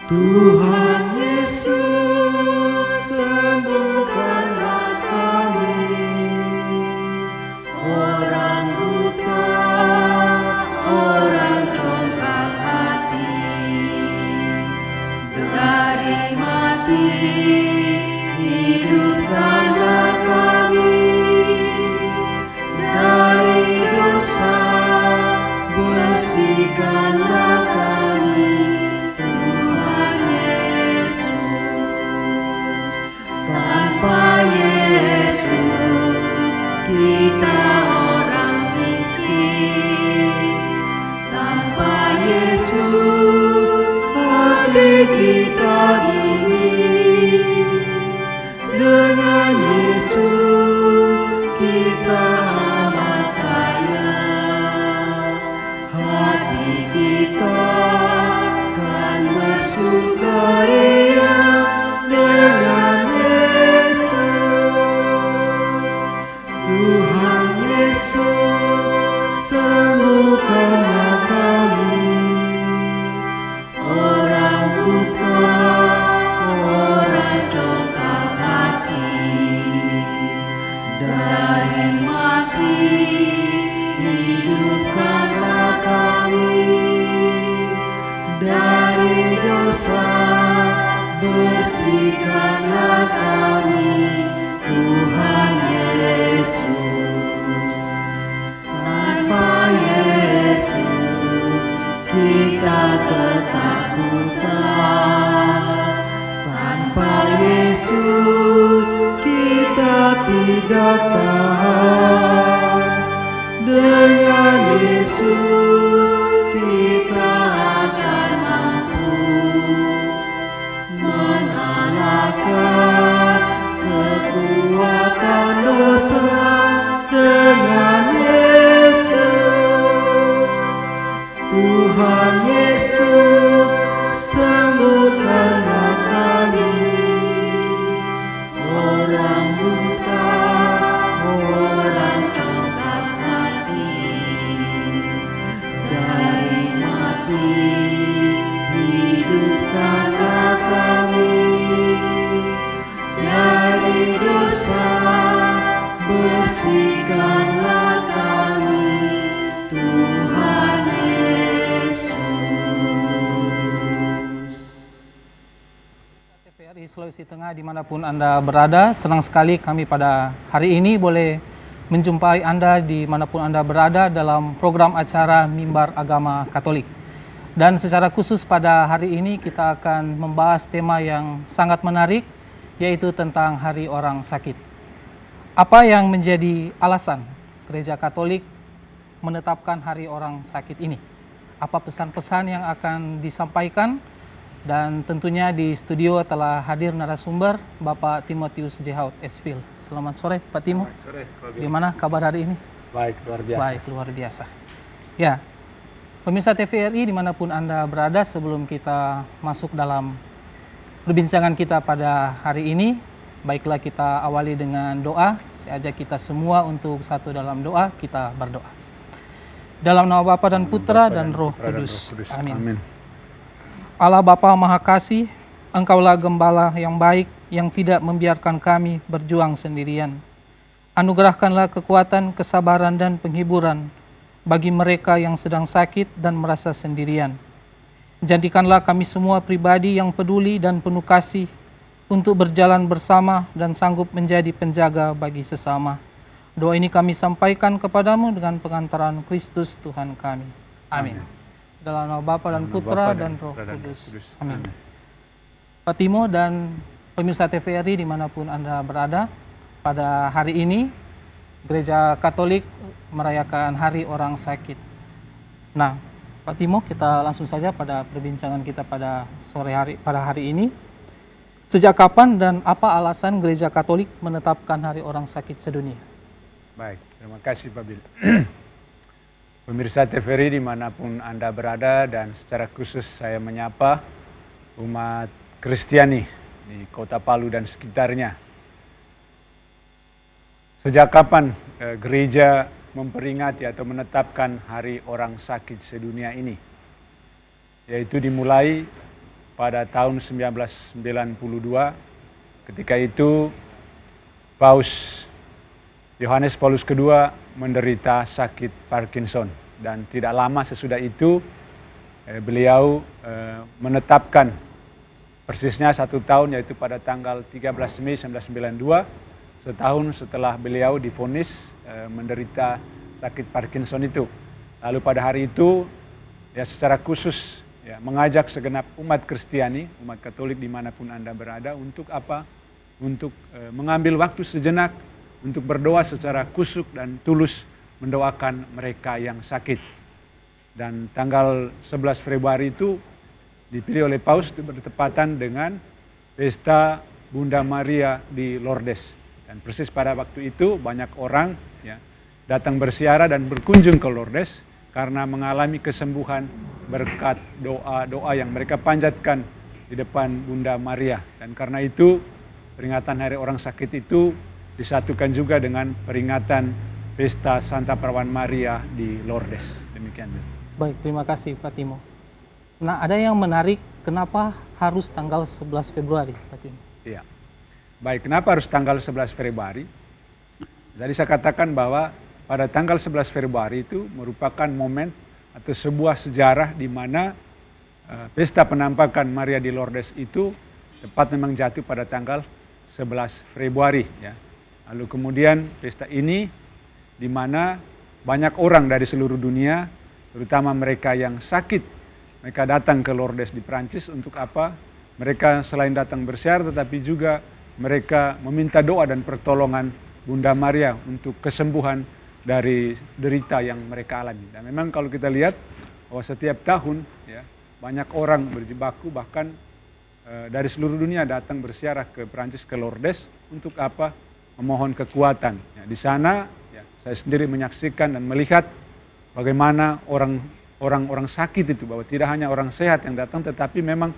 Tuhan Yesus, sembuhkanlah kami, orang buta, orang congkak hati, dari mati, hidupkanlah kami, dari dosa, bersihkanlah kami. Kita orang miskin, tanpa Yesus hati kita dingin. Dengan Yesus kita amat kaya, hati kita kan bersukaria dengan Tuhan Yesus, sembuhkanlah kami, orang buta, orang congkak hati, dari mati, hidupkanlah kami, dari dosa, bersihkanlah kami, Tuhan Yesus. Tanpa Yesus kita ketakutan, tanpa Yesus kita tidak tahan, dengan Yesus kita akan mampu mengalahkan kekuatan dosa. Dengan Yesus, Tuhan Yesus, sembuhkanlah kami, orang buta, orang congkak hati, dari mati, hidupkanlah kami, dari dosa, bersihkanlah kami, Tuhan Yesus. TVRI Sulawesi Tengah dimanapun Anda berada, senang sekali kami pada hari ini boleh menjumpai Anda dimanapun Anda berada dalam program acara Mimbar Agama Katolik. Dan secara khusus pada hari ini kita akan membahas tema yang sangat menarik, yaitu tentang Hari Orang Sakit. Apa yang menjadi alasan Gereja Katolik menetapkan Hari Orang Sakit ini? Apa pesan-pesan yang akan disampaikan? Dan tentunya di studio telah hadir narasumber Bapak Timotius Jehaut Esvil. Selamat sore Pak Timo. Selamat sore. Gimana kabar hari ini? Baik, luar biasa. Baik, luar biasa. Ya, pemirsa TVRI dimanapun Anda berada, sebelum kita masuk dalam perbincangan kita pada hari ini, baiklah kita awali dengan doa. Saya ajak kita semua untuk satu dalam doa, kita berdoa. Dalam nama Bapa dan Putra dan Roh Kudus. Amin. Allah Bapa Maha Kasih, Engkaulah Gembala yang baik, yang tidak membiarkan kami berjuang sendirian. Anugerahkanlah kekuatan, kesabaran, dan penghiburan bagi mereka yang sedang sakit dan merasa sendirian. Jadikanlah kami semua pribadi yang peduli dan penuh kasih untuk berjalan bersama dan sanggup menjadi penjaga bagi sesama. Doa ini kami sampaikan kepadamu dengan pengantaran Kristus Tuhan kami. Amin. Dalam nama Bapa dan Putra dan Roh Kudus. Amin. Pak Timo dan pemirsa TVRI dimanapun Anda berada, pada hari ini Gereja Katolik merayakan Hari Orang Sakit. Nah, Pak Timo, kita langsung saja pada perbincangan kita pada pada hari ini. Sejak kapan dan apa alasan Gereja Katolik menetapkan Hari Orang Sakit Sedunia? Baik, terima kasih Pak Bil. Pemirsa TVRI dimanapun Anda berada, dan secara khusus saya menyapa umat Kristiani di Kota Palu dan sekitarnya. Sejak kapan gereja memperingati atau menetapkan Hari Orang Sakit Sedunia ini? Yaitu dimulai pada tahun 1992, ketika itu Paus Yohanes Paulus II menderita sakit Parkinson, dan tidak lama sesudah itu beliau menetapkan persisnya 1 tahun, yaitu pada tanggal 13 Mei 1992, setahun setelah beliau divonis menderita sakit Parkinson itu. Lalu pada hari itu ya secara khusus ya mengajak segenap umat Kristiani, umat Katolik dimanapun Anda berada, untuk apa? Untuk mengambil waktu sejenak untuk berdoa secara khusyuk dan tulus mendoakan mereka yang sakit. Dan tanggal 11 Februari itu dipilih oleh Paus bertepatan dengan pesta Bunda Maria di Lourdes. Dan persis pada waktu itu banyak orang ya datang berziarah dan berkunjung ke Lourdes karena mengalami kesembuhan berkat doa-doa yang mereka panjatkan di depan Bunda Maria. Dan karena itu peringatan Hari Orang Sakit itu disatukan juga dengan peringatan Pesta Santa Perawan Maria di Lourdes. Demikian. Baik, terima kasih Pak Timo. Nah, ada yang menarik, kenapa harus tanggal 11 Februari, Pak Timo? Iya. Baik, kenapa harus tanggal 11 Februari? Jadi saya katakan bahwa pada tanggal 11 Februari itu merupakan momen atau sebuah sejarah di mana pesta penampakan Maria di Lourdes itu tepat memang jatuh pada tanggal 11 Februari. Ya. Lalu kemudian pesta ini di mana banyak orang dari seluruh dunia, terutama mereka yang sakit, mereka datang ke Lourdes di Prancis untuk apa? Mereka selain datang berziarah tetapi juga mereka meminta doa dan pertolongan Bunda Maria untuk kesembuhan dari derita yang mereka alami. Dan memang kalau kita lihat bahwa setiap tahun ya banyak orang berjibaku, bahkan dari seluruh dunia datang berziarah ke Prancis, ke Lourdes untuk apa? Memohon kekuatan. Ya, di sana ya, saya sendiri menyaksikan dan melihat bagaimana orang sakit itu, bahwa tidak hanya orang sehat yang datang, tetapi memang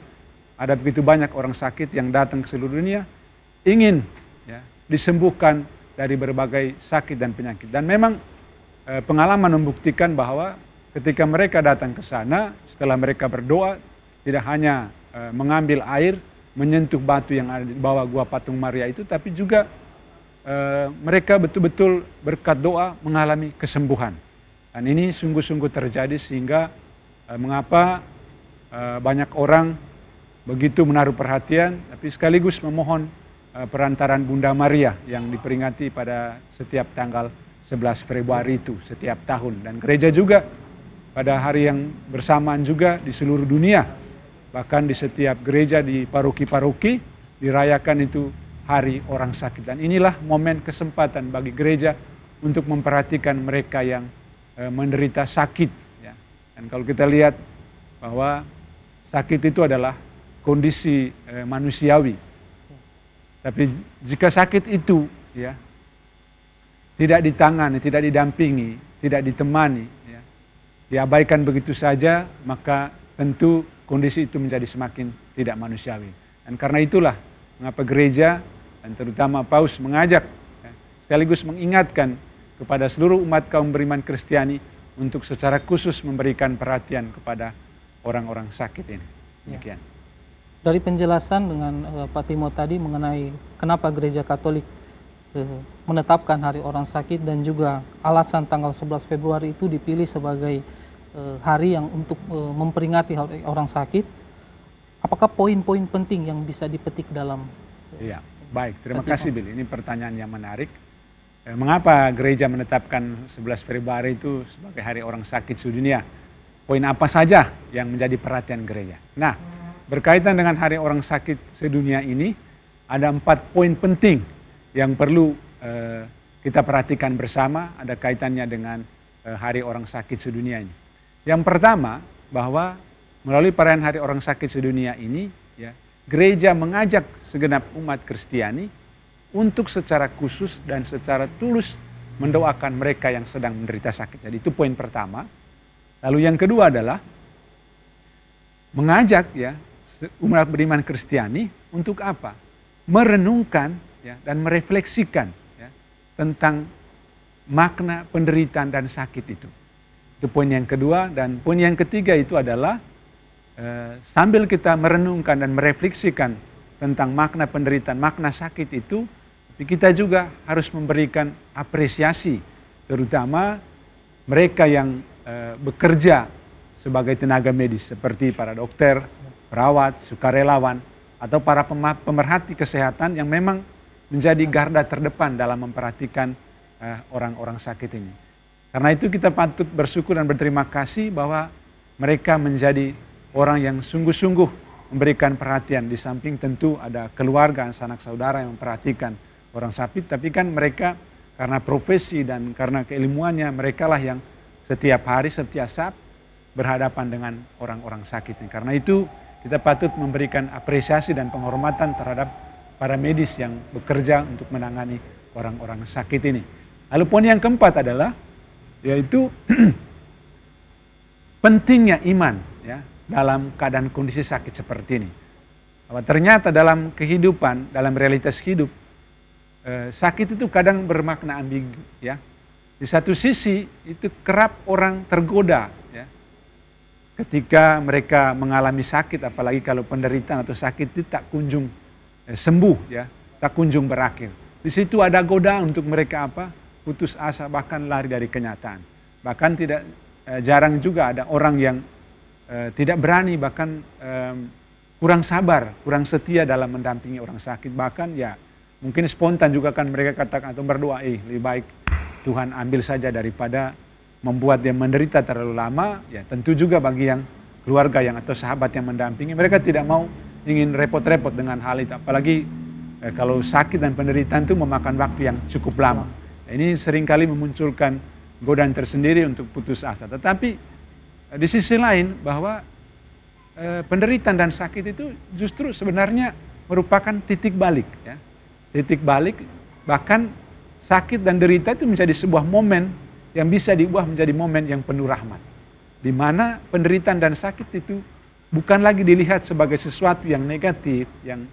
ada begitu banyak orang sakit yang datang ke seluruh dunia ingin ya, disembuhkan dari berbagai sakit dan penyakit. Dan memang pengalaman membuktikan bahwa ketika mereka datang ke sana, setelah mereka berdoa, tidak hanya mengambil air, menyentuh batu yang ada di bawah gua patung Maria itu, tapi juga mereka betul-betul berkat doa mengalami kesembuhan. Dan ini sungguh-sungguh terjadi, sehingga mengapa banyak orang begitu menaruh perhatian, tapi sekaligus memohon perantaran Bunda Maria yang diperingati pada setiap tanggal 11 Februari itu setiap tahun. Dan gereja juga pada hari yang bersamaan juga di seluruh dunia, bahkan di setiap gereja di paroki-paroki dirayakan itu Hari Orang Sakit. Dan inilah momen kesempatan bagi gereja untuk memperhatikan mereka yang menderita sakit. Ya. Dan kalau kita lihat bahwa sakit itu adalah kondisi manusiawi. Tapi jika sakit itu ya tidak ditangani, tidak didampingi, tidak ditemani, ya, diabaikan begitu saja, maka tentu kondisi itu menjadi semakin tidak manusiawi. Dan karena itulah mengapa gereja dan terutama Paus mengajak ya, sekaligus mengingatkan kepada seluruh umat kaum beriman Kristiani untuk secara khusus memberikan perhatian kepada orang-orang sakit ini. Demikian. Dari penjelasan dengan Pak Timo tadi mengenai kenapa Gereja Katolik menetapkan Hari Orang Sakit dan juga alasan tanggal 11 Februari itu dipilih sebagai hari yang untuk memperingati Hari Orang Sakit, apakah poin-poin penting yang bisa dipetik dalam? Iya, baik. Terima kasih Bill. Ini pertanyaan yang menarik. Mengapa gereja menetapkan 11 Februari itu sebagai Hari Orang Sakit sedunia? Poin apa saja yang menjadi perhatian gereja? Nah, berkaitan dengan Hari Orang Sakit sedunia ini, ada 4 poin penting yang perlu kita perhatikan bersama, ada kaitannya dengan Hari Orang Sakit sedunia ini. Yang pertama, bahwa melalui perayaan Hari Orang Sakit Sedunia ini, ya, gereja mengajak segenap umat Kristiani untuk secara khusus dan secara tulus mendoakan mereka yang sedang menderita sakit. Jadi itu poin pertama. Lalu yang kedua adalah mengajak, ya, umat beriman Kristiani untuk apa? Merenungkan, ya, dan merefleksikan, ya, tentang makna penderitaan dan sakit itu. Itu poin yang kedua. Dan poin yang ketiga itu adalah sambil kita merenungkan dan merefleksikan tentang makna penderitaan, makna sakit itu, kita juga harus memberikan apresiasi, terutama mereka yang bekerja sebagai tenaga medis, seperti para dokter, perawat, sukarelawan, atau para pemerhati kesehatan yang memang menjadi garda terdepan dalam memperhatikan orang-orang sakit ini. Karena itu kita patut bersyukur dan berterima kasih bahwa mereka menjadi orang yang sungguh-sungguh memberikan perhatian. Di samping tentu ada keluarga, sanak saudara yang memperhatikan orang sakit, tapi kan mereka karena profesi dan karena keilmuannya, mereka lah yang setiap hari, setiap saat berhadapan dengan orang-orang sakit. Karena itu kita patut memberikan apresiasi dan penghormatan terhadap para medis yang bekerja untuk menangani orang-orang sakit ini. Lalu poin yang keempat adalah yaitu pentingnya iman, ya, dalam keadaan kondisi sakit seperti ini. Bahwa ternyata dalam kehidupan, dalam realitas hidup, sakit itu kadang bermakna ambigu, ya. Di satu sisi itu kerap orang tergoda, ya, ketika mereka mengalami sakit, apalagi kalau penderitaan atau sakit itu tak kunjung sembuh, ya, tak kunjung berakhir. Di situ ada godaan untuk mereka apa? Putus asa, bahkan lari dari kenyataan. Bahkan tidak jarang juga ada orang yang tidak berani, bahkan kurang sabar, kurang setia dalam mendampingi orang sakit. Bahkan ya mungkin spontan juga kan mereka katakan atau berdoa, lebih baik Tuhan ambil saja daripada membuat dia menderita terlalu lama. Ya tentu juga bagi yang keluarga yang atau sahabat yang mendampingi, mereka tidak mau ingin repot-repot dengan hal itu. Apalagi kalau sakit dan penderitaan itu memakan waktu yang cukup lama. Ini seringkali memunculkan godaan tersendiri untuk putus asa. Tetapi di sisi lain bahwa penderitaan dan sakit itu justru sebenarnya merupakan titik balik, ya. Titik balik, bahkan sakit dan derita itu menjadi sebuah momen yang bisa diubah menjadi momen yang penuh rahmat. Di mana penderitaan dan sakit itu bukan lagi dilihat sebagai sesuatu yang negatif, yang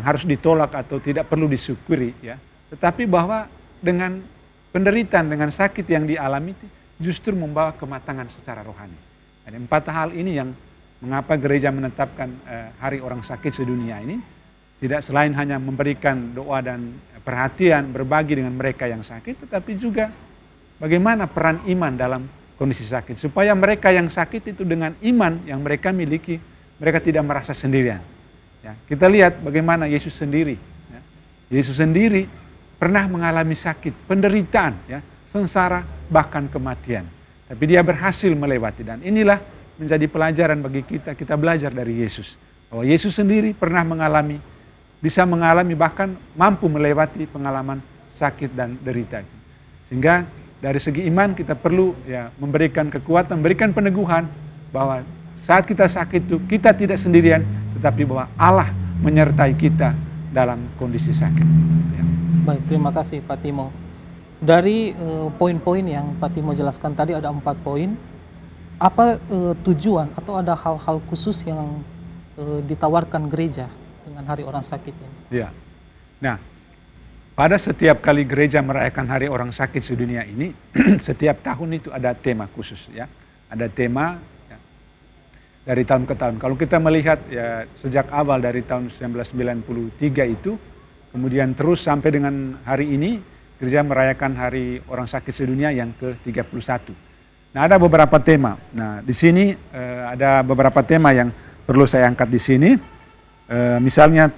harus ditolak atau tidak perlu disyukuri, ya. Tetapi bahwa dengan penderitaan, dengan sakit yang dialami itu justru membawa kematangan secara rohani. Ada 4 hal ini yang mengapa gereja menetapkan Hari Orang Sakit Sedunia ini, tidak selain hanya memberikan doa dan perhatian, berbagi dengan mereka yang sakit, tetapi juga bagaimana peran iman dalam kondisi sakit. Supaya mereka yang sakit itu dengan iman yang mereka miliki, mereka tidak merasa sendirian. Ya, kita lihat bagaimana Yesus sendiri. Ya. Yesus sendiri pernah mengalami sakit, penderitaan, ya, sengsara, bahkan kematian. Tapi dia berhasil melewati, dan inilah menjadi pelajaran bagi kita. Kita belajar dari Yesus. Bahwa Yesus sendiri pernah bisa mengalami bahkan mampu melewati pengalaman sakit dan derita. Sehingga dari segi iman kita perlu, ya, memberikan kekuatan, memberikan peneguhan bahwa saat kita sakit itu kita tidak sendirian, tetapi bahwa Allah menyertai kita dalam kondisi sakit. Ya. Baik, terima kasih Pak Timo. Dari poin-poin yang Pak Timo jelaskan tadi ada 4 poin. Apa tujuan atau ada hal-hal khusus yang ditawarkan gereja dengan Hari Orang Sakit ini? Ya. Nah, pada setiap kali gereja merayakan Hari Orang Sakit Sedunia ini, setiap tahun itu ada tema khusus, ya. Ada tema, ya, dari tahun ke tahun. Kalau kita melihat, ya, sejak awal dari tahun 1993 itu, kemudian terus sampai dengan hari ini, gereja merayakan Hari Orang Sakit Sedunia yang ke-31. Nah, ada beberapa tema. Nah, di sini ada beberapa tema yang perlu saya angkat di sini. Misalnya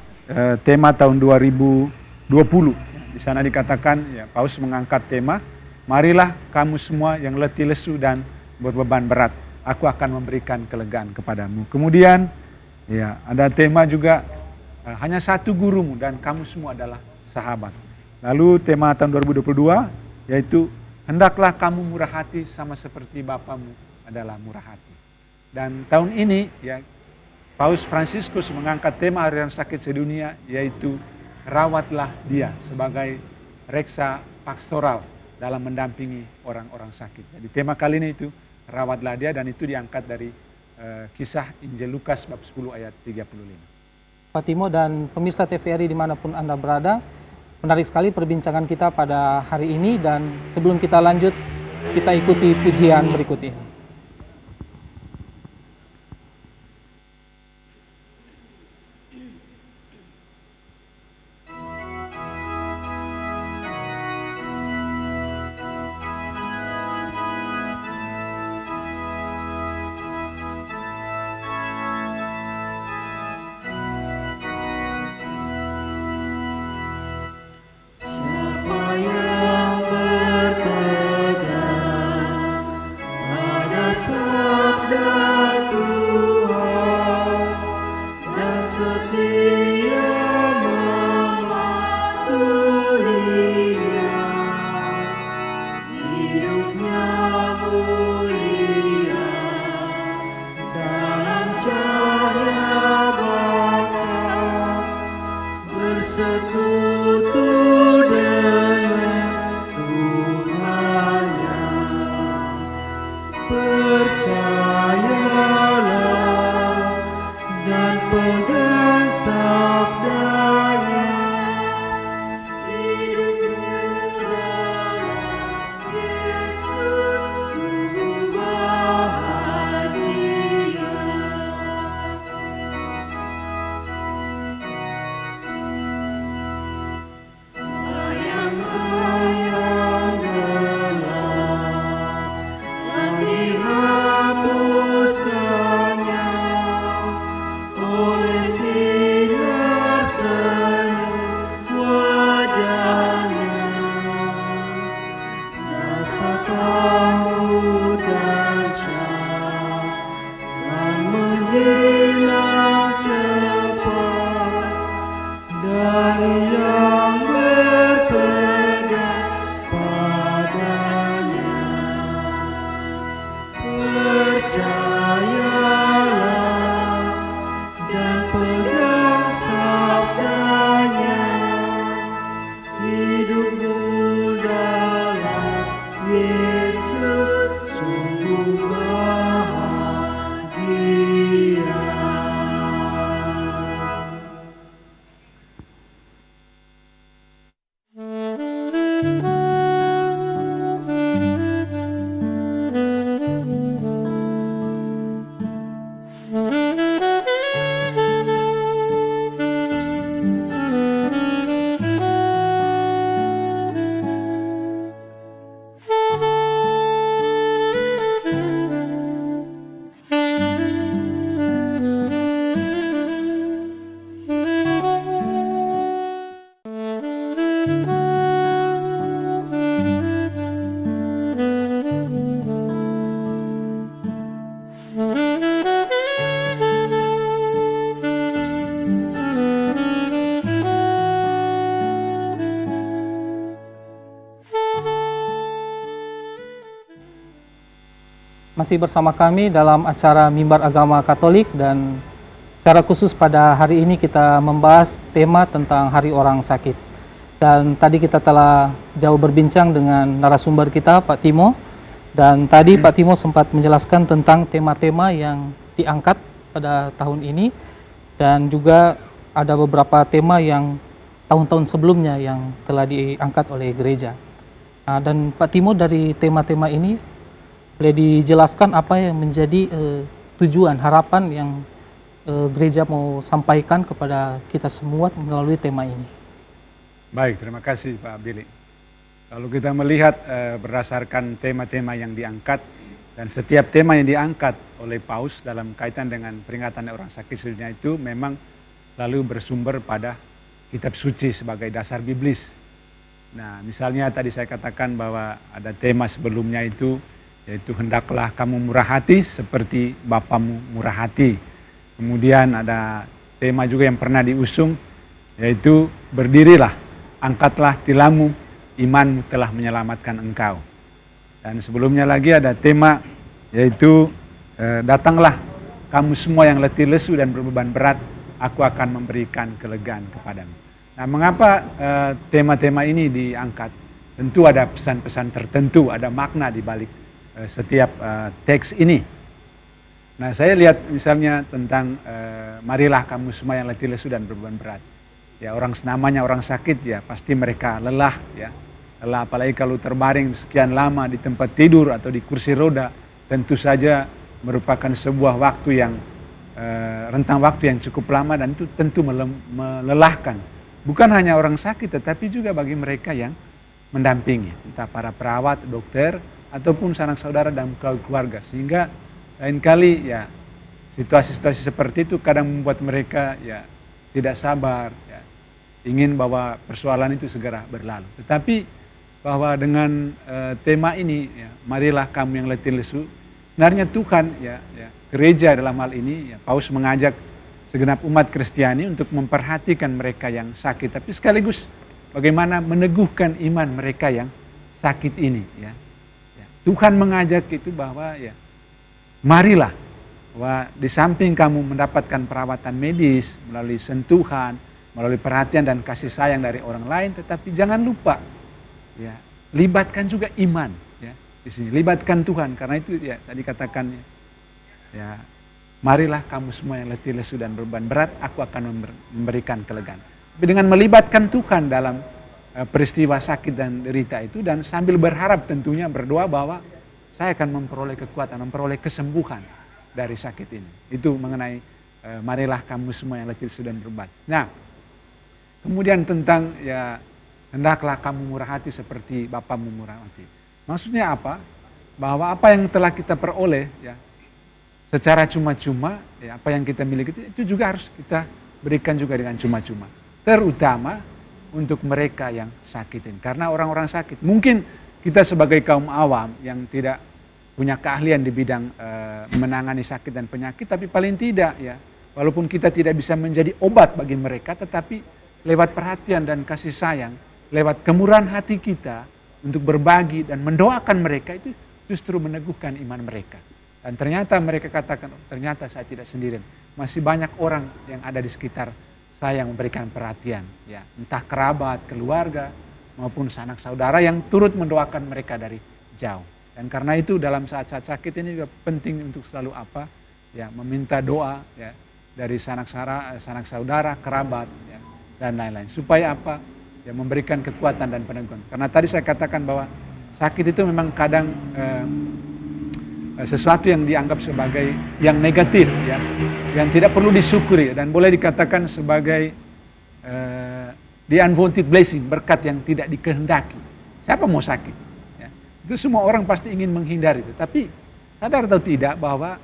tema tahun 2020. Di sana dikatakan, ya, Paus mengangkat tema, marilah kamu semua yang letih lesu dan berbeban berat, aku akan memberikan kelegaan kepadamu. Kemudian, ya, ada tema juga, hanya satu gurumu dan kamu semua adalah sahabat. Lalu tema tahun 2022 yaitu hendaklah kamu murah hati sama seperti Bapamu adalah murah hati. Dan tahun ini ya Paus Fransiskus mengangkat tema Hari Orang Sakit Sedunia, yaitu rawatlah dia sebagai reksa pastoral dalam mendampingi orang-orang sakit. Jadi tema kali ini itu rawatlah dia, dan itu diangkat dari kisah Injil Lukas bab 10 ayat 35. Pak Timo dan pemirsa TVRI dimanapun Anda berada, menarik sekali perbincangan kita pada hari ini, dan sebelum kita lanjut, kita ikuti pujian berikut ini. Siapa yang berpegang pada sabda Tuhan dan setia mematuhinya, hidupnya mulia dalam cahaya Bapa, bersekutu dengan Tuhannya. Percayalah dan pegang sabdanya, hidupmu dalam Yesus sungguh bahagia. Bayang-bayang gelap yang dihapuskannya oleh sinar senyum wajahnya. Rasa takut dan syak kan menghilang cepat dari yang berpegang padanya. Percayalah dan pegang sabdanya, hidupmu dalam Yesus sungguh bahagia. Masih bersama kami dalam acara Mimbar Agama Katolik, dan secara khusus pada hari ini kita membahas tema tentang Hari Orang Sakit. Dan tadi kita telah jauh berbincang dengan narasumber kita, Pak Timo, dan tadi Pak Timo sempat menjelaskan tentang tema-tema yang diangkat pada tahun ini, dan juga ada beberapa tema yang tahun-tahun sebelumnya yang telah diangkat oleh gereja. Nah, dan Pak Timo, dari tema-tema ini boleh dijelaskan apa yang menjadi tujuan, harapan yang gereja mau sampaikan kepada kita semua melalui tema ini? Baik, terima kasih Pak Billy. Kalau kita melihat berdasarkan tema-tema yang diangkat, dan setiap tema yang diangkat oleh Paus dalam kaitan dengan peringatan orang sakit sedunia itu memang selalu bersumber pada kitab suci sebagai dasar biblis. Nah, misalnya tadi saya katakan bahwa ada tema sebelumnya itu, yaitu hendaklah kamu murah hati seperti Bapamu murah hati. Kemudian ada tema juga yang pernah diusung, yaitu berdirilah, angkatlah tilammu, imanmu telah menyelamatkan engkau. Dan sebelumnya lagi ada tema yaitu datanglah kamu semua yang letih lesu dan berbeban berat, aku akan memberikan kelegaan kepadamu. Nah, mengapa tema-tema ini diangkat? Tentu ada pesan-pesan tertentu, ada makna di balik setiap teks ini. Nah, saya lihat misalnya tentang marilah kamu semua yang letih lesu dan berbeban berat. Ya, namanya orang sakit ya pasti mereka lelah ya. Lelah apalagi kalau terbaring sekian lama di tempat tidur atau di kursi roda, tentu saja merupakan sebuah waktu yang rentang waktu yang cukup lama, dan itu tentu melelahkan. Bukan hanya orang sakit tetapi juga bagi mereka yang mendampingi, entah para perawat, dokter ataupun sanak saudara dan keluarga, sehingga lain kali ya situasi-situasi seperti itu kadang membuat mereka ya tidak sabar ya, ingin bahwa persoalan itu segera berlalu. Tetapi bahwa dengan tema ini ya, marilah kamu yang letih lesu, sebenarnya Tuhan ya gereja dalam hal ini ya, Paus mengajak segenap umat Kristiani untuk memperhatikan mereka yang sakit, tapi sekaligus bagaimana meneguhkan iman mereka yang sakit ini ya. Tuhan mengajak itu bahwa ya marilah, bahwa di samping kamu mendapatkan perawatan medis melalui sentuhan, melalui perhatian dan kasih sayang dari orang lain, tetapi jangan lupa ya, libatkan juga iman ya. Di sini libatkan Tuhan, karena itu ya tadi katakan ya, marilah kamu semua yang letih lesu dan beban berat, aku akan memberikan kelegaan. Tapi dengan melibatkan Tuhan dalam peristiwa sakit dan derita itu, dan sambil berharap tentunya berdoa bahwa saya akan memperoleh kekuatan, memperoleh kesembuhan dari sakit ini. Itu mengenai marilah kamu semua yang letih lesu dan berat. Nah, kemudian tentang ya hendaklah kamu murah hati seperti Bapamu murah hati. Maksudnya apa? Bahwa apa yang telah kita peroleh ya secara cuma-cuma, ya apa yang kita miliki itu juga harus kita berikan juga dengan cuma-cuma. Terutama untuk mereka yang sakit ini. Karena orang-orang sakit, mungkin kita sebagai kaum awam yang tidak punya keahlian di bidang menangani sakit dan penyakit, tapi paling tidak ya, walaupun kita tidak bisa menjadi obat bagi mereka, tetapi lewat perhatian dan kasih sayang, lewat kemurahan hati kita untuk berbagi dan mendoakan mereka, itu justru meneguhkan iman mereka. Dan ternyata mereka katakan, oh, ternyata saya tidak sendirian, masih banyak orang yang ada di sekitar saya yang memberikan perhatian, ya, entah kerabat, keluarga, maupun sanak saudara yang turut mendoakan mereka dari jauh. Dan karena itu dalam saat-saat sakit ini juga penting untuk selalu apa? Ya, meminta doa ya dari sanak saudara, kerabat ya, dan lain-lain. Supaya apa? Ya, memberikan kekuatan dan peneguhan. Karena tadi saya katakan bahwa sakit itu memang kadang sesuatu yang dianggap sebagai yang negatif ya, yang tidak perlu disyukuri, dan boleh dikatakan sebagai the unwanted blessing, berkat yang tidak dikehendaki. Siapa mau sakit? Ya. Itu semua orang pasti ingin menghindari itu. Tapi sadar atau tidak bahwa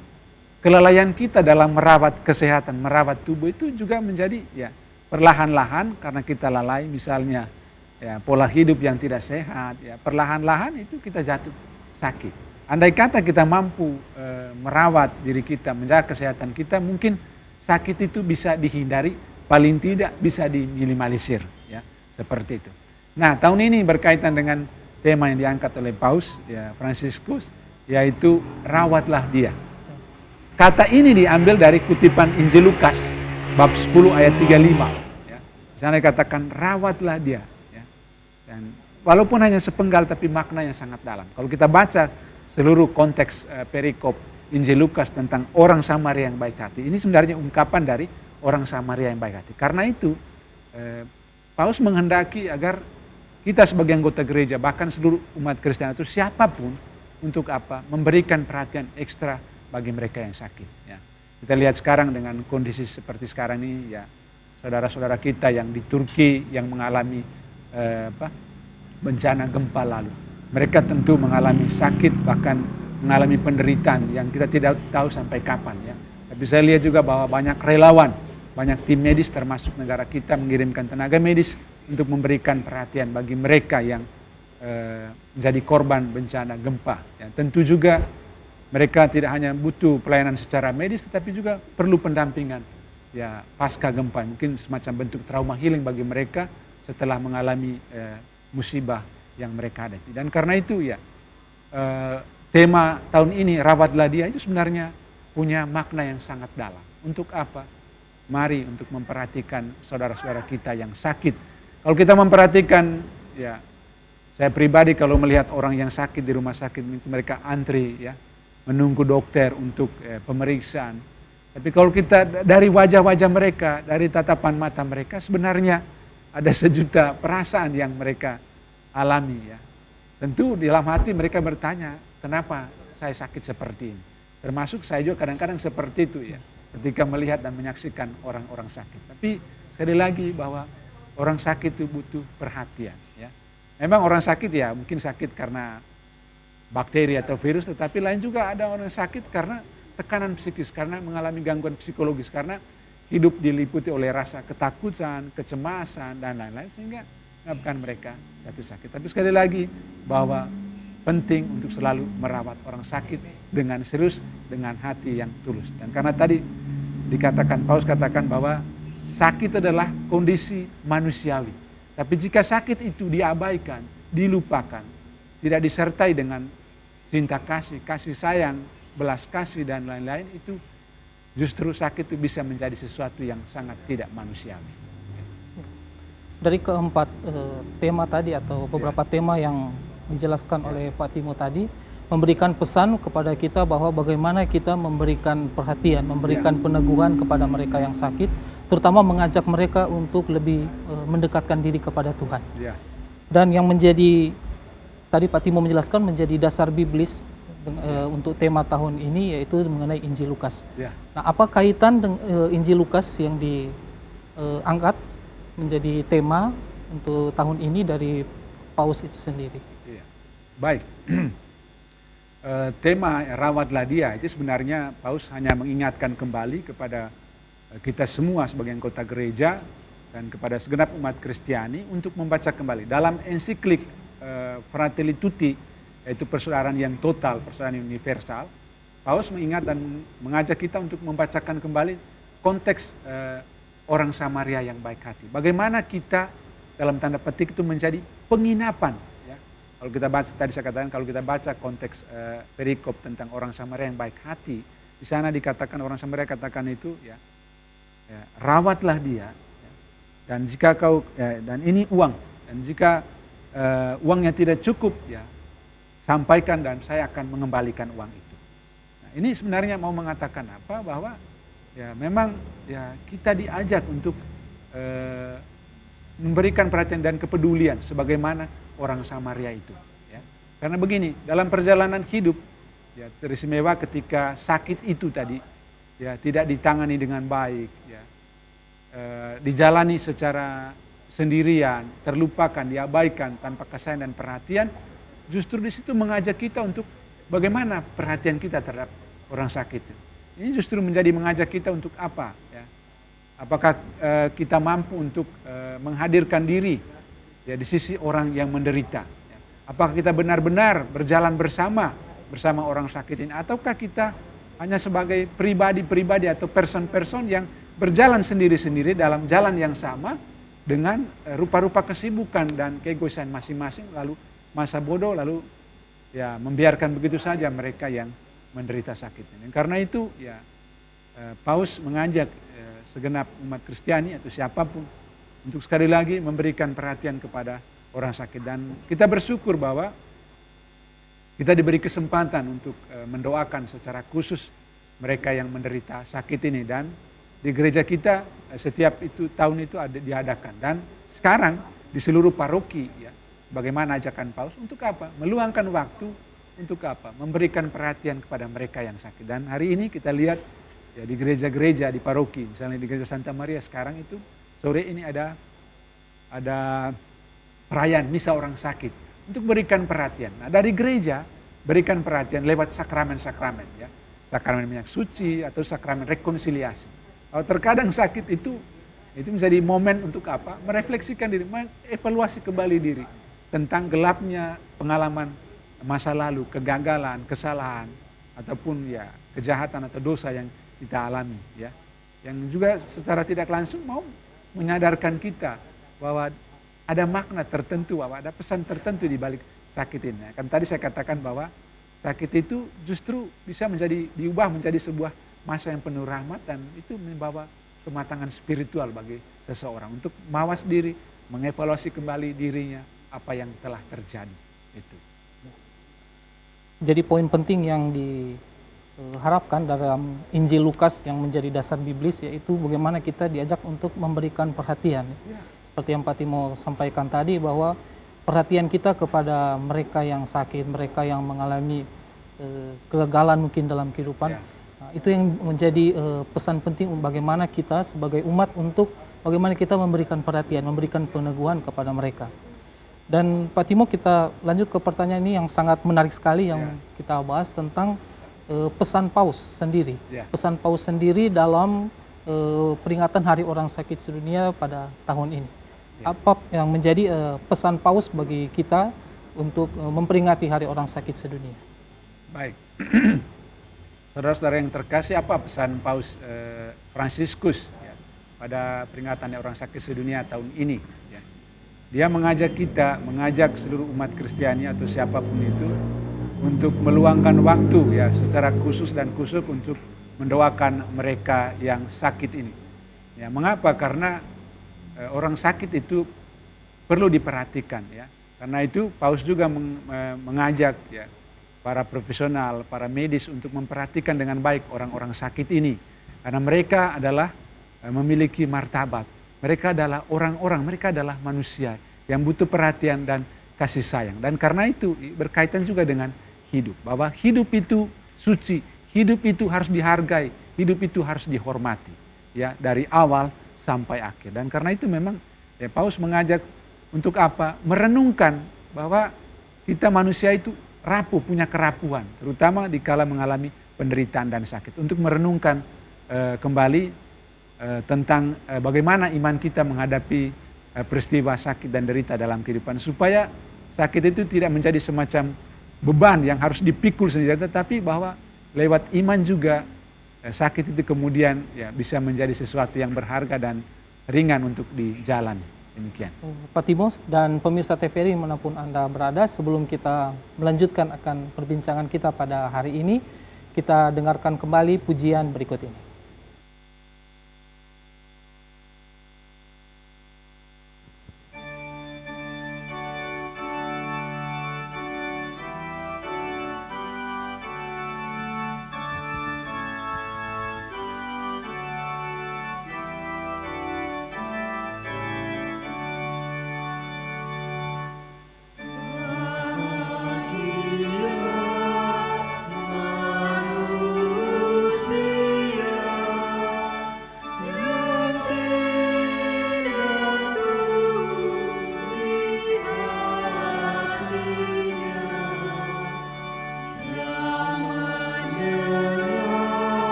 kelalaian kita dalam merawat kesehatan, merawat tubuh itu juga menjadi ya perlahan-lahan, karena kita lalai misalnya ya pola hidup yang tidak sehat, ya perlahan-lahan itu kita jatuh sakit. Andai kata kita mampu merawat diri kita, menjaga kesehatan kita, mungkin sakit itu bisa dihindari, paling tidak bisa diminimalisir, ya seperti itu. Nah, tahun ini berkaitan dengan tema yang diangkat oleh Paus ya Fransiskus, yaitu rawatlah dia. Kata ini diambil dari kutipan Injil Lukas bab 10 ayat 35. Ya. Di sana dikatakan rawatlah dia. Ya. Dan walaupun hanya sepenggal, tapi maknanya sangat dalam. Kalau kita baca seluruh konteks perikop Injil Lukas tentang orang Samaria yang baik hati, ini sebenarnya ungkapan dari orang Samaria yang baik hati. Karena itu Paus menghendaki agar kita sebagai anggota gereja, bahkan seluruh umat Kristen itu siapapun, untuk apa? Memberikan perhatian ekstra bagi mereka yang sakit. Ya. Kita lihat sekarang dengan kondisi seperti sekarang ini, ya saudara-saudara kita yang di Turki yang mengalami bencana gempa lalu, mereka tentu mengalami sakit, bahkan mengalami penderitaan yang kita tidak tahu sampai kapan. Ya. Tapi saya lihat juga bahwa banyak relawan, banyak tim medis termasuk negara kita mengirimkan tenaga medis untuk memberikan perhatian bagi mereka yang menjadi korban bencana gempa. Ya, tentu juga mereka tidak hanya butuh pelayanan secara medis, tetapi juga perlu pendampingan ya pasca gempa, mungkin semacam bentuk trauma healing bagi mereka setelah mengalami musibah yang mereka hadapi. Dan karena itu ya tema tahun ini, rawatlah dia, itu sebenarnya punya makna yang sangat dalam. Untuk apa? Mari untuk memperhatikan saudara-saudara kita yang sakit. Kalau kita memperhatikan, ya, saya pribadi kalau melihat orang yang sakit di rumah sakit, mereka antri, ya, menunggu dokter untuk pemeriksaan. Tapi kalau kita dari wajah-wajah mereka, dari tatapan mata mereka, sebenarnya ada sejuta perasaan yang mereka alami, ya. Tentu di dalam hati mereka bertanya, kenapa saya sakit seperti ini? Termasuk saya juga kadang-kadang seperti itu, ya, ketika melihat dan menyaksikan orang-orang sakit. Tapi sekali lagi bahwa orang sakit itu butuh perhatian, ya. Memang orang sakit ya mungkin sakit karena bakteri atau virus, tetapi lain juga ada orang sakit karena tekanan psikis, karena mengalami gangguan psikologis, karena hidup diliputi oleh rasa ketakutan, kecemasan, dan lain-lain, sehingga menyebabkan mereka jatuh sakit. Tapi sekali lagi bahwa penting untuk selalu merawat orang sakit dengan serius, dengan hati yang tulus. Dan karena tadi dikatakan, Paulus katakan bahwa sakit adalah kondisi manusiawi. Tapi jika sakit itu diabaikan, dilupakan, tidak disertai dengan cinta kasih, kasih sayang, belas kasih, dan lain-lain, itu justru sakit itu bisa menjadi sesuatu yang sangat tidak manusiawi. Dari keempat tema tadi atau beberapa tema yang dijelaskan oleh Pak Timo tadi, memberikan pesan kepada kita bahwa bagaimana kita memberikan perhatian, memberikan peneguhan kepada mereka yang sakit, terutama mengajak mereka untuk lebih mendekatkan diri kepada Tuhan. Dan yang menjadi, tadi Pak Timo menjelaskan, menjadi dasar biblis untuk tema tahun ini, yaitu mengenai Injil Lukas. Nah, apa kaitan dengan Injil Lukas yang diangkat menjadi tema untuk tahun ini dari Paus itu sendiri? Baik, tema rawatlah dia itu sebenarnya Paus hanya mengingatkan kembali kepada kita semua sebagai anggota gereja dan kepada segenap umat Kristiani untuk membaca kembali dalam ensiklik Fratelli Tutti, yaitu persaudaraan yang total, persaudaraan yang universal. Paus mengingat dan mengajak kita untuk membacakan kembali konteks orang Samaria yang baik hati. Bagaimana kita dalam tanda petik itu menjadi penginapan. Ya. Kalau kita baca, tadi saya katakan, kalau kita baca konteks perikop tentang orang Samaria yang baik hati, di sana dikatakan orang Samaria katakan itu, ya, rawatlah dia. Ya. Dan jika dan ini uang, dan jika uangnya tidak cukup, ya, sampaikan dan saya akan mengembalikan uang itu. Nah, ini sebenarnya mau mengatakan apa? Bahwa ya memang ya kita diajak untuk memberikan perhatian dan kepedulian sebagaimana orang Samaria itu. Ya. Karena begini, dalam perjalanan hidup, ya, teristimewa ketika sakit itu tadi, ya, tidak ditangani dengan baik, ya, dijalani secara sendirian, terlupakan, diabaikan tanpa kasih dan perhatian. Justru di situ mengajak kita untuk bagaimana perhatian kita terhadap orang sakit. Ini justru menjadi mengajak kita untuk apa? Ya? Apakah kita mampu untuk menghadirkan diri, ya, di sisi orang yang menderita? Ya? Apakah kita benar-benar berjalan bersama orang sakit ini? Ataukah kita hanya sebagai pribadi-pribadi atau person-person yang berjalan sendiri-sendiri dalam jalan yang sama dengan rupa-rupa kesibukan dan keegoisan masing-masing, lalu masa bodoh, lalu ya membiarkan begitu saja mereka yang menderita sakit ini. Karena itu ya Paus mengajak segenap umat Kristiani atau siapapun untuk sekali lagi memberikan perhatian kepada orang sakit. Dan kita bersyukur bahwa kita diberi kesempatan untuk mendoakan secara khusus mereka yang menderita sakit ini. Dan di gereja kita setiap tahun itu diadakan. Dan sekarang di seluruh paroki, ya, bagaimana ajakan Paus untuk apa? Meluangkan waktu untuk apa? Memberikan perhatian kepada mereka yang sakit. Dan hari ini kita lihat ya di gereja-gereja di paroki, misalnya di gereja Santa Maria sekarang itu sore ini ada perayaan misa orang sakit untuk berikan perhatian. Nah, dari gereja berikan perhatian lewat sakramen-sakramen, ya. Sakramen minyak suci atau sakramen rekonsiliasi. Kalau terkadang sakit itu menjadi momen untuk apa? Merefleksikan diri, mengevaluasi kembali diri tentang gelapnya pengalaman masa lalu, kegagalan, kesalahan, ataupun ya kejahatan atau dosa yang kita alami, ya. Yang juga secara tidak langsung mau menyadarkan kita bahwa ada makna tertentu, bahwa ada pesan tertentu di balik sakit ini. Kan tadi saya katakan bahwa sakit itu justru bisa diubah menjadi sebuah masa yang penuh rahmat, dan itu membawa kematangan spiritual bagi seseorang untuk mawas diri, mengevaluasi kembali dirinya apa yang telah terjadi itu. Jadi poin penting yang diharapkan dalam Injil Lukas yang menjadi dasar biblis, yaitu bagaimana kita diajak untuk memberikan perhatian. Seperti yang Pak Timo sampaikan tadi, bahwa perhatian kita kepada mereka yang sakit, mereka yang mengalami kegagalan mungkin dalam kehidupan, itu yang menjadi pesan penting bagaimana kita sebagai umat untuk bagaimana kita memberikan perhatian, memberikan peneguhan kepada mereka. Dan Pak Timo, kita lanjut ke pertanyaan ini yang sangat menarik sekali yang kita bahas tentang pesan Paus sendiri. Pesan Paus sendiri dalam peringatan Hari Orang Sakit Sedunia pada tahun ini. Apa yang menjadi pesan Paus bagi kita untuk memperingati Hari Orang Sakit Sedunia? Baik, saudara-saudara yang terkasih, apa pesan Paus Fransiskus pada peringatan Hari Orang Sakit Sedunia tahun ini? Dia mengajak kita, mengajak seluruh umat Kristiani atau siapapun itu untuk meluangkan waktu secara khusus dan khusus untuk mendoakan mereka yang sakit ini. Mengapa? Karena orang sakit itu perlu diperhatikan, Karena itu Paus juga mengajak para profesional, para medis untuk memperhatikan dengan baik orang-orang sakit ini, karena mereka adalah memiliki martabat. Mereka adalah orang-orang, mereka adalah manusia yang butuh perhatian dan kasih sayang. Dan karena itu berkaitan juga dengan hidup, bahwa hidup itu suci, hidup itu harus dihargai, hidup itu harus dihormati, dari awal sampai akhir. Dan karena itu memang Paus mengajak untuk apa? Merenungkan bahwa kita manusia itu rapuh, punya kerapuhan, terutama dikala mengalami penderitaan dan sakit. Untuk merenungkan kembali tentang bagaimana iman kita menghadapi peristiwa sakit dan derita dalam kehidupan, supaya sakit itu tidak menjadi semacam beban yang harus dipikul sendiri, tetapi bahwa lewat iman juga sakit itu kemudian bisa menjadi sesuatu yang berharga dan ringan untuk dijalani. Demikian. Pak Timo dan pemirsa TVRI dimanapun Anda berada, sebelum kita melanjutkan akan perbincangan kita pada hari ini, kita dengarkan kembali pujian berikut ini. Manusia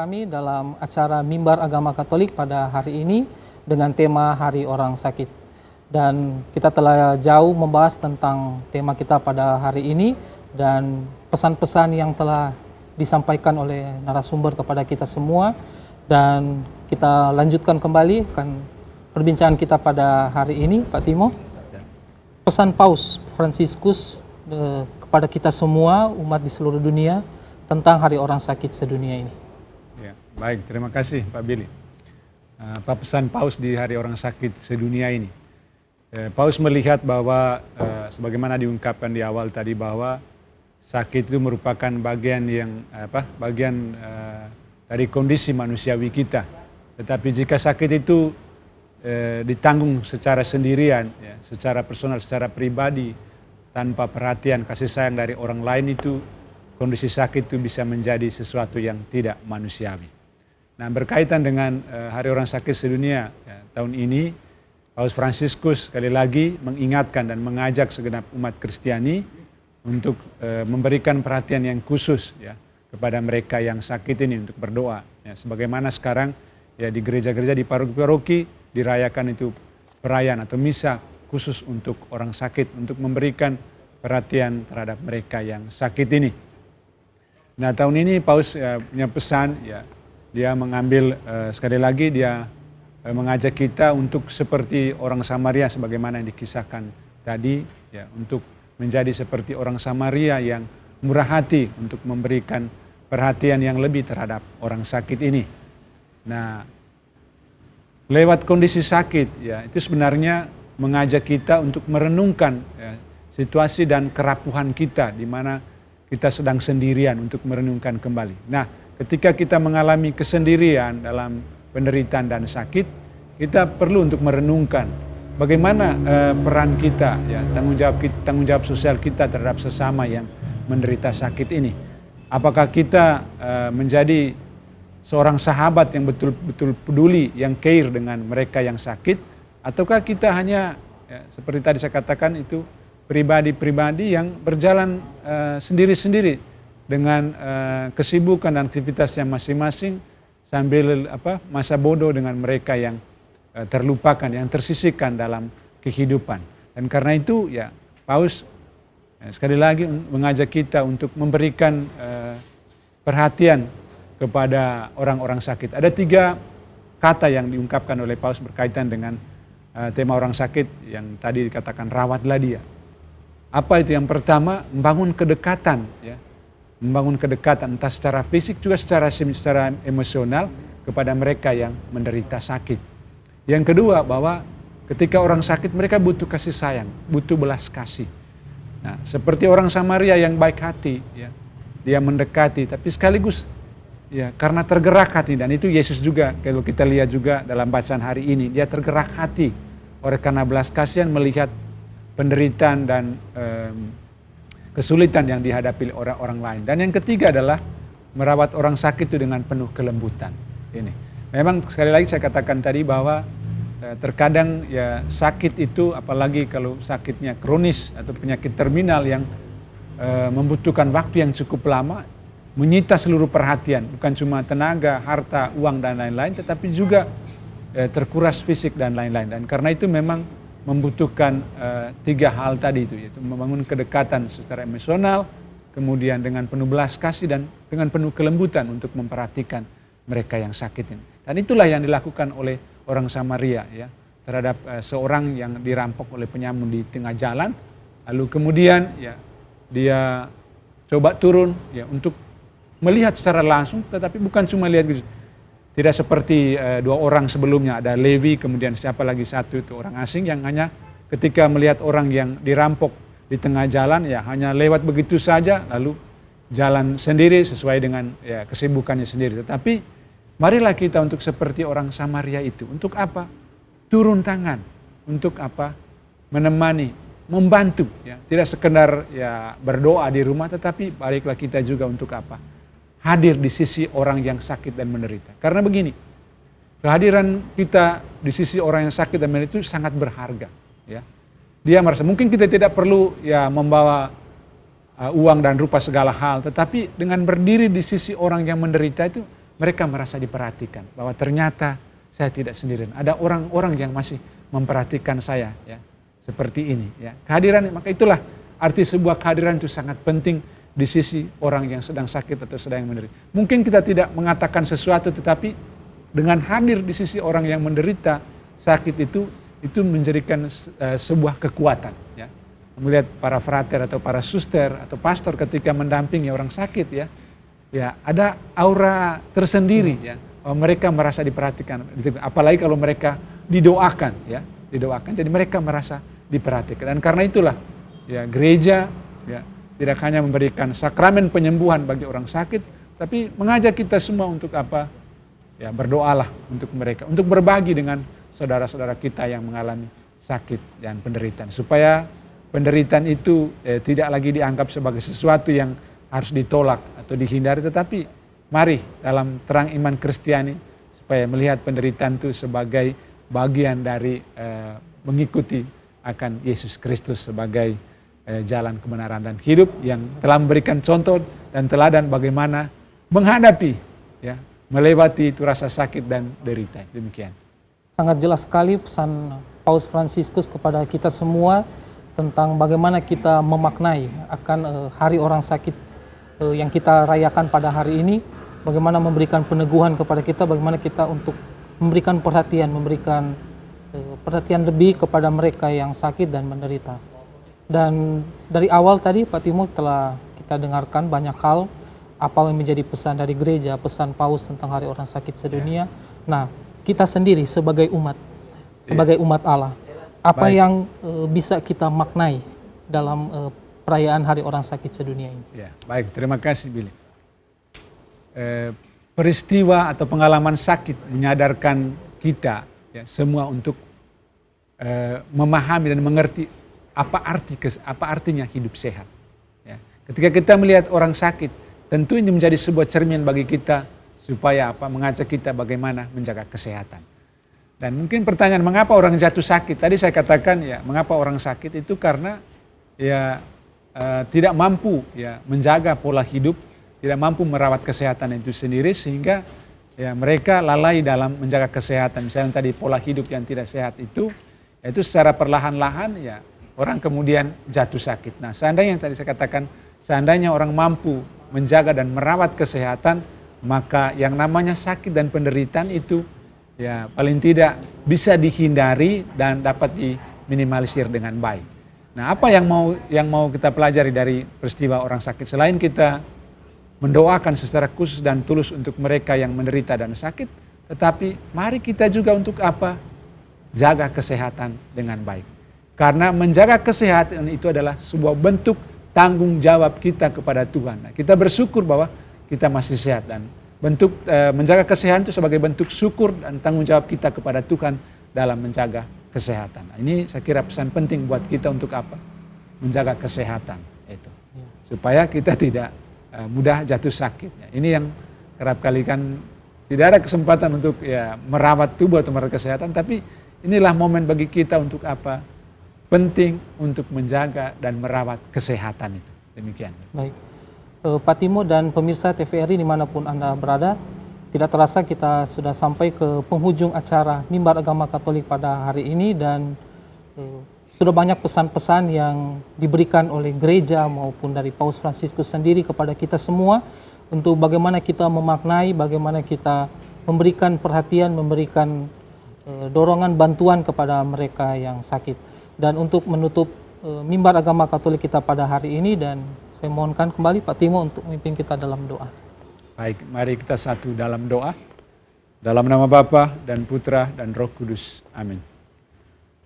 kami dalam acara Mimbar Agama Katolik pada hari ini dengan tema Hari Orang Sakit. Dan kita telah jauh membahas tentang tema kita pada hari ini dan pesan-pesan yang telah disampaikan oleh narasumber kepada kita semua. Dan kita lanjutkan kembali kan perbincangan kita pada hari ini, Pak Timo. Pesan Paus Fransiskus kepada kita semua, umat di seluruh dunia, tentang Hari Orang Sakit sedunia ini. Ya, baik, terima kasih Pak Billy. Apa pesan Paus di Hari Orang Sakit sedunia ini? Paus melihat bahwa sebagaimana diungkapkan di awal tadi bahwa sakit itu merupakan bagian dari kondisi manusiawi kita. Tetapi jika sakit itu ditanggung secara sendirian, ya, secara personal, secara pribadi, tanpa perhatian kasih sayang dari orang lain, itu kondisi sakit itu bisa menjadi sesuatu yang tidak manusiawi. Nah, berkaitan dengan Hari Orang Sakit sedunia ya, tahun ini, Paus Fransiskus sekali lagi mengingatkan dan mengajak segenap umat Kristiani untuk memberikan perhatian yang khusus ya kepada mereka yang sakit ini, untuk berdoa. Ya, sebagaimana sekarang ya di gereja-gereja, di paroki-paroki dirayakan itu perayaan atau misa khusus untuk orang sakit, untuk memberikan perhatian terhadap mereka yang sakit ini. Nah, tahun ini Paus punya pesan ya, dia mengambil sekali lagi dia mengajak kita untuk seperti orang Samaria sebagaimana yang dikisahkan tadi ya, untuk menjadi seperti orang Samaria yang murah hati untuk memberikan perhatian yang lebih terhadap orang sakit ini. Nah, lewat kondisi sakit ya, itu sebenarnya mengajak kita untuk merenungkan ya, situasi dan kerapuhan kita di mana kita sedang sendirian, untuk merenungkan kembali. Nah, ketika kita mengalami kesendirian dalam penderitaan dan sakit, kita perlu untuk merenungkan bagaimana peran kita, ya, tanggung jawab sosial kita terhadap sesama yang menderita sakit ini. Apakah kita menjadi seorang sahabat yang betul-betul peduli, yang care dengan mereka yang sakit, ataukah kita hanya ya, seperti tadi saya katakan itu pribadi-pribadi yang berjalan sendiri-sendiri dengan kesibukan dan aktivitasnya masing-masing sambil masa bodoh dengan mereka yang terlupakan, yang tersisihkan dalam kehidupan. Dan karena itu ya Paus sekali lagi mengajak kita untuk memberikan perhatian kepada orang-orang sakit. Ada 3 kata yang diungkapkan oleh Paus berkaitan dengan tema orang sakit yang tadi dikatakan rawatlah dia. Apa itu? Yang pertama, membangun kedekatan, ya, membangun kedekatan entah secara fisik juga secara emosional kepada mereka yang menderita sakit. Yang kedua, bahwa ketika orang sakit mereka butuh kasih sayang, butuh belas kasih. Nah, seperti orang Samaria yang baik hati, ya, dia mendekati, tapi sekaligus ya karena tergerak hati, dan itu Yesus juga kalau kita lihat juga dalam bacaan hari ini, dia tergerak hati oleh karena belas kasihan melihat penderitaan dan kesulitan yang dihadapi orang-orang lain. Dan yang ketiga adalah merawat orang sakit itu dengan penuh kelembutan. Ini memang sekali lagi saya katakan tadi bahwa terkadang ya sakit itu, apalagi kalau sakitnya kronis atau penyakit terminal yang membutuhkan waktu yang cukup lama, menyita seluruh perhatian, bukan cuma tenaga, harta, uang dan lain-lain, tetapi juga terkuras fisik dan lain-lain. Dan karena itu memang membutuhkan 3 hal tadi itu, yaitu membangun kedekatan secara emosional, kemudian dengan penuh belas kasih dan dengan penuh kelembutan untuk memperhatikan mereka yang sakit ini. Dan itulah yang dilakukan oleh orang Samaria ya terhadap seorang yang dirampok oleh penyamun di tengah jalan, lalu kemudian ya dia coba turun ya untuk melihat secara langsung, tetapi bukan cuma lihat gitu. Tidak seperti 2 orang sebelumnya, ada Levi, kemudian siapa lagi satu itu orang asing yang hanya ketika melihat orang yang dirampok di tengah jalan ya hanya lewat begitu saja lalu jalan sendiri sesuai dengan ya kesibukannya sendiri. Tetapi marilah kita untuk seperti orang Samaria itu. Untuk apa? Turun tangan. Untuk apa? Menemani, membantu ya. Tidak sekedar ya berdoa di rumah, tetapi baiklah kita juga untuk apa? Hadir di sisi orang yang sakit dan menderita. Karena begini, kehadiran kita di sisi orang yang sakit dan menderita itu sangat berharga. Ya. Dia merasa mungkin kita tidak perlu ya membawa uang dan rupa segala hal, tetapi dengan berdiri di sisi orang yang menderita itu mereka merasa diperhatikan, bahwa ternyata saya tidak sendirian. Ada orang-orang yang masih memperhatikan saya, ya, seperti ini. Ya. Kehadiran, maka itulah arti sebuah kehadiran itu sangat penting di sisi orang yang sedang sakit atau sedang menderita. Mungkin kita tidak mengatakan sesuatu, tetapi dengan hadir di sisi orang yang menderita sakit itu menjadikan sebuah kekuatan. Ya. Melihat para frater atau para suster atau pastor ketika mendampingi orang sakit, ya ada aura tersendiri, ya. Mereka merasa diperhatikan, apalagi kalau mereka didoakan, ya, didoakan, jadi mereka merasa diperhatikan. Dan karena itulah, ya, gereja, ya, tidak hanya memberikan sakramen penyembuhan bagi orang sakit, tapi mengajak kita semua untuk apa? Ya, berdoalah untuk mereka, untuk berbagi dengan saudara-saudara kita yang mengalami sakit dan penderitaan, supaya penderitaan itu tidak lagi dianggap sebagai sesuatu yang harus ditolak atau dihindari, tetapi mari dalam terang iman Kristiani supaya melihat penderitaan itu sebagai bagian dari mengikuti akan Yesus Kristus sebagai jalan kebenaran dan hidup yang telah memberikan contoh dan teladan bagaimana menghadapi, ya, melewati itu rasa sakit dan derita. Demikian. Sangat jelas sekali pesan Paus Fransiskus kepada kita semua tentang bagaimana kita memaknai akan hari orang sakit yang kita rayakan pada hari ini, bagaimana memberikan peneguhan kepada kita, bagaimana kita untuk memberikan perhatian lebih kepada mereka yang sakit dan menderita. Dan dari awal tadi Pak Timo telah kita dengarkan banyak hal, apa yang menjadi pesan dari gereja, pesan Paus tentang hari orang sakit sedunia. Nah, kita sendiri sebagai umat Allah, apa yang bisa kita maknai dalam perayaan hari orang sakit sedunia ini? Ya, baik, terima kasih Billy. Peristiwa atau pengalaman sakit menyadarkan kita, ya, semua untuk memahami dan mengerti apa artinya hidup sehat. Ya. Ketika kita melihat orang sakit, tentu ini menjadi sebuah cermin bagi kita supaya mengajak kita bagaimana menjaga kesehatan. Dan mungkin pertanyaan, mengapa orang jatuh sakit? Tadi saya katakan, ya, mengapa orang sakit itu karena, ya, tidak mampu, ya, menjaga pola hidup, tidak mampu merawat kesehatan itu sendiri, sehingga, ya, mereka lalai dalam menjaga kesehatan. Misalnya tadi pola hidup yang tidak sehat itu secara perlahan-lahan, ya, orang kemudian jatuh sakit. Nah, seandainya yang tadi saya katakan, seandainya orang mampu menjaga dan merawat kesehatan, maka yang namanya sakit dan penderitaan itu, ya, paling tidak bisa dihindari dan dapat diminimalisir dengan baik. Nah, apa yang mau kita pelajari dari peristiwa orang sakit, selain kita mendoakan secara khusus dan tulus untuk mereka yang menderita dan sakit, tetapi mari kita juga untuk apa? Jaga kesehatan dengan baik. Karena menjaga kesehatan itu adalah sebuah bentuk tanggung jawab kita kepada Tuhan. Nah, kita bersyukur bahwa kita masih sehat, dan bentuk menjaga kesehatan itu sebagai bentuk syukur dan tanggung jawab kita kepada Tuhan dalam menjaga kesehatan. Nah, ini saya kira pesan penting buat kita untuk apa? Menjaga kesehatan itu, supaya kita tidak mudah jatuh sakit. Ya, ini yang kerap kali kan tidak ada kesempatan untuk, ya, merawat tubuh atau merawat kesehatan, tapi inilah momen bagi kita untuk apa? Penting untuk menjaga dan merawat kesehatan itu. Demikian. Baik. Pak Timo dan pemirsa TVRI dimanapun Anda berada, tidak terasa kita sudah sampai ke penghujung acara Mimbar Agama Katolik pada hari ini, dan sudah banyak pesan-pesan yang diberikan oleh gereja maupun dari Paus Fransiskus sendiri kepada kita semua untuk bagaimana kita memaknai, bagaimana kita memberikan perhatian, memberikan dorongan bantuan kepada mereka yang sakit. Dan untuk menutup Mimbar Agama Katolik kita pada hari ini, dan saya mohonkan kembali Pak Timo untuk memimpin kita dalam doa. Baik, mari kita satu dalam doa. Dalam nama Bapa dan Putra dan Roh Kudus. Amin.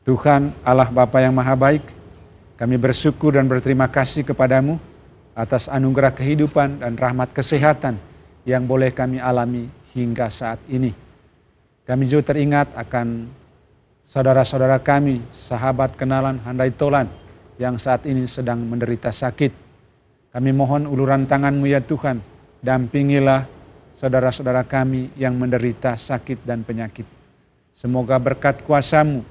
Tuhan Allah Bapa yang Maha Baik, kami bersyukur dan berterima kasih kepadamu atas anugerah kehidupan dan rahmat kesehatan yang boleh kami alami hingga saat ini. Kami juga teringat akan saudara-saudara kami, sahabat kenalan Handai Tolan yang saat ini sedang menderita sakit. Kami mohon uluran tangan-Mu ya Tuhan, dampingilah saudara-saudara kami yang menderita sakit dan penyakit. Semoga berkat kuasa-Mu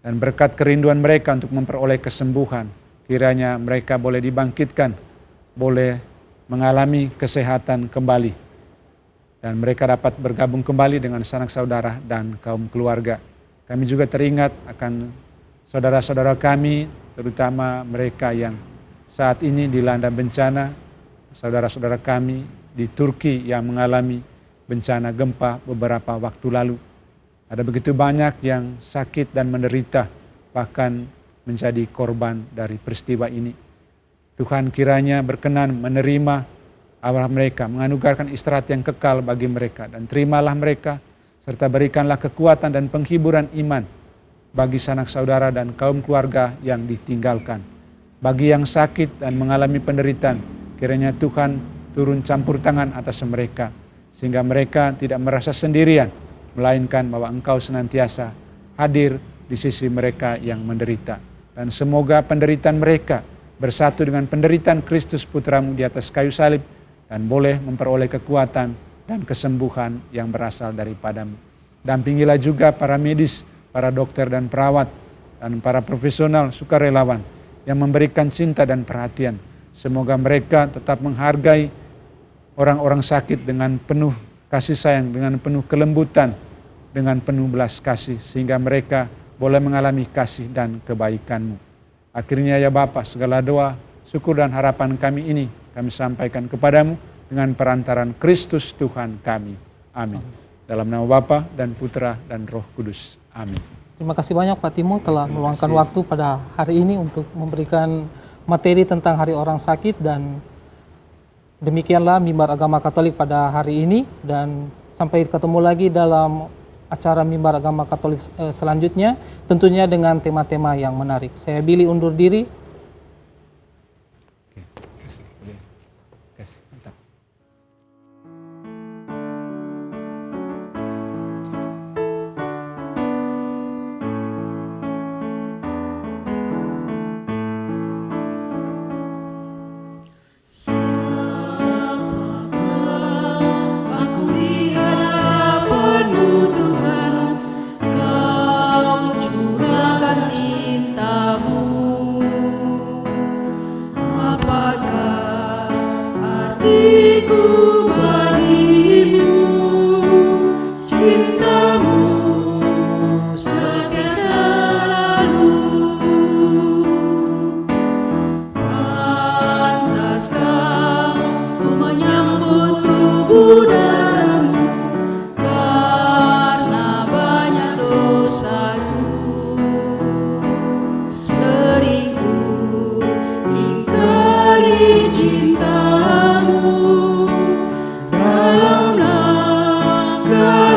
dan berkat kerinduan mereka untuk memperoleh kesembuhan, kiranya mereka boleh dibangkitkan, boleh mengalami kesehatan kembali. dan mereka dapat bergabung kembali dengan sanak saudara dan kaum keluarga. Kami juga teringat akan saudara-saudara kami, terutama mereka yang saat ini dilanda bencana, saudara-saudara kami di Turki yang mengalami bencana gempa beberapa waktu lalu. Ada begitu banyak yang sakit dan menderita, bahkan menjadi korban dari peristiwa ini. Tuhan kiranya berkenan menerima arwah mereka, menganugerahkan istirahat yang kekal bagi mereka, dan terimalah mereka, serta berikanlah kekuatan dan penghiburan iman bagi sanak saudara dan kaum keluarga yang ditinggalkan. Bagi yang sakit dan mengalami penderitaan, kiranya Tuhan turun campur tangan atas mereka, sehingga mereka tidak merasa sendirian, melainkan bahwa Engkau senantiasa hadir di sisi mereka yang menderita. Dan semoga penderitaan mereka bersatu dengan penderitaan Kristus Putramu di atas kayu salib, dan boleh memperoleh kekuatan dan kesembuhan yang berasal daripadamu. Dampingilah juga para medis, para dokter dan perawat, dan para profesional sukarelawan yang memberikan cinta dan perhatian. Semoga mereka tetap menghargai orang-orang sakit dengan penuh kasih sayang, dengan penuh kelembutan, dengan penuh belas kasih, sehingga mereka boleh mengalami kasih dan kebaikan-Mu. Akhirnya ya Bapa, segala doa, syukur dan harapan kami ini kami sampaikan kepadamu dengan perantaran Kristus Tuhan kami. Amin. Dalam nama Bapa dan Putra dan Roh Kudus. Amin. Terima kasih banyak Pak Timo telah meluangkan waktu pada hari ini untuk memberikan materi tentang Hari Orang Sakit, dan demikianlah Mimbar Agama Katolik pada hari ini, dan sampai ketemu lagi dalam acara Mimbar Agama Katolik selanjutnya, tentunya dengan tema-tema yang menarik. Saya Billy undur diri. Cintamu dalam langkah